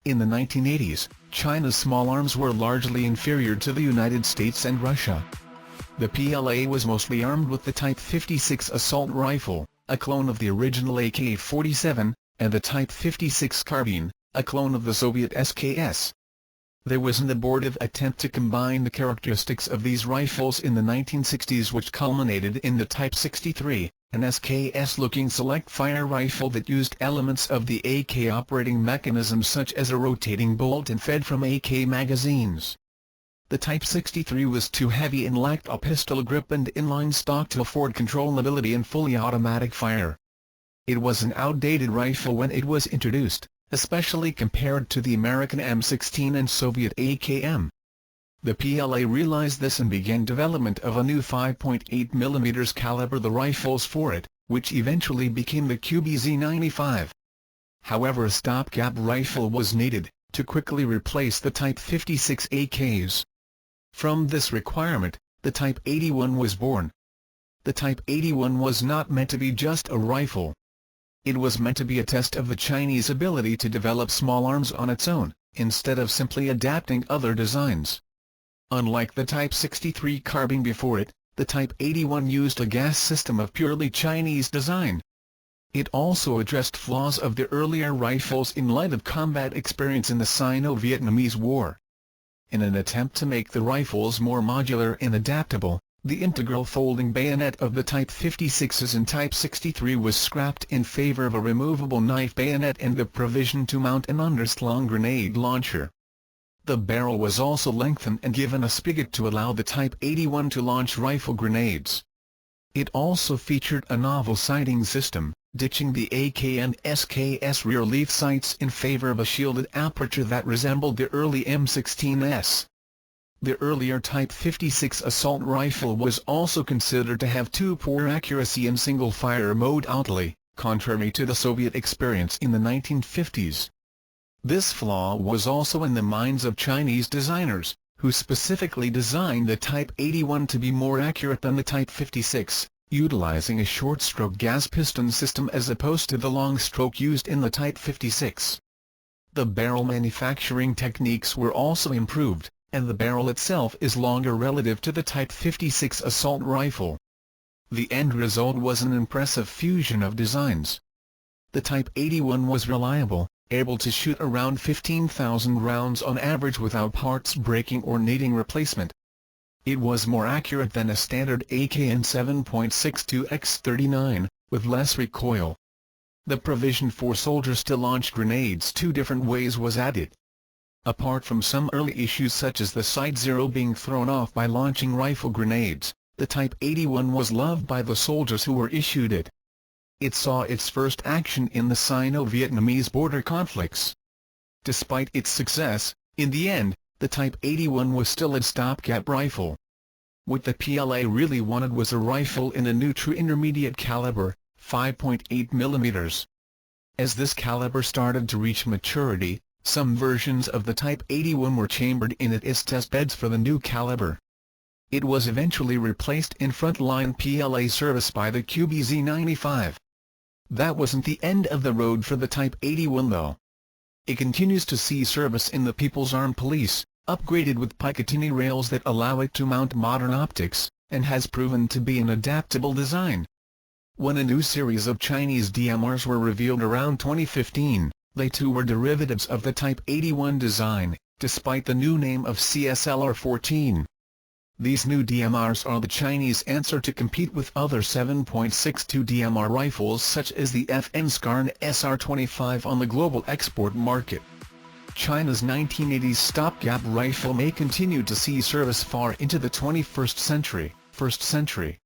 In the 1980s, China's small arms were largely inferior to the United States and Russia. The PLA was mostly armed with the Type 56 assault rifle, a clone of the original AK-47, and the Type 56 carbine, a clone of the Soviet SKS. There was an abortive attempt to combine the characteristics of these rifles in the 1960s which culminated in the Type 63, an SKS-looking select-fire rifle that used elements of the AK operating mechanism such as a rotating bolt and fed from AK magazines. The Type 63 was too heavy and lacked a pistol grip and inline stock to afford controllability and fully automatic fire. It was an outdated rifle when it was introduced, especially compared to the American M16 and Soviet AKM. The PLA realized this and began development of a new 5.8mm caliber the rifles for it, which eventually became the QBZ-95. However, a stopgap rifle was needed, to quickly replace the Type 56 AKs. From this requirement, the Type 81 was born. The Type 81 was not meant to be just a rifle. It was meant to be a test of the Chinese ability to develop small arms on its own, instead of simply adapting other designs. Unlike the Type 63 carbine before it, the Type 81 used a gas system of purely Chinese design. It also addressed flaws of the earlier rifles in light of combat experience in the Sino-Vietnamese War. In an attempt to make the rifles more modular and adaptable, the integral folding bayonet of the Type 56s and Type 63 was scrapped in favor of a removable knife bayonet and the provision to mount an underslung grenade launcher. The barrel was also lengthened and given a spigot to allow the Type 81 to launch rifle grenades. It also featured a novel sighting system, ditching the AK and SKS rear leaf sights in favor of a shielded aperture that resembled the early M16s. The earlier Type 56 assault rifle was also considered to have too poor accuracy in single-fire modality, contrary to the Soviet experience in the 1950s. This flaw was also in the minds of Chinese designers, who specifically designed the Type 81 to be more accurate than the Type 56, utilizing a short-stroke gas piston system as opposed to the long stroke used in the Type 56. The barrel manufacturing techniques were also improved, and the barrel itself is longer relative to the Type 56 assault rifle. The end result was an impressive fusion of designs. The Type 81 was reliable, able to shoot around 15,000 rounds on average without parts breaking or needing replacement. It was more accurate than a standard AK-47 7.62x39, with less recoil. The provision for soldiers to launch grenades two different ways was added. Apart from some early issues such as the sight zero being thrown off by launching rifle grenades, the Type 81 was loved by the soldiers who were issued it. It saw its first action in the Sino-Vietnamese border conflicts. Despite its success, in the end, the Type 81 was still a stopgap rifle. What the PLA really wanted was a rifle in a new true intermediate caliber, 5.8mm. As this caliber started to reach maturity, some versions of the Type 81 were chambered in it as test beds for the new caliber. It was eventually replaced in frontline PLA service by the QBZ-95. That wasn't the end of the road for the Type 81 though. It continues to see service in the People's Armed Police, upgraded with Picatinny rails that allow it to mount modern optics, and has proven to be an adaptable design. When a new series of Chinese DMRs were revealed around 2015, they too were derivatives of the Type 81 design, despite the new name of CSLR-14. These new DMRs are the Chinese answer to compete with other 7.62 DMR rifles such as the FN Skarn SR-25 on the global export market. China's 1980s stopgap rifle may continue to see service far into the 21st century.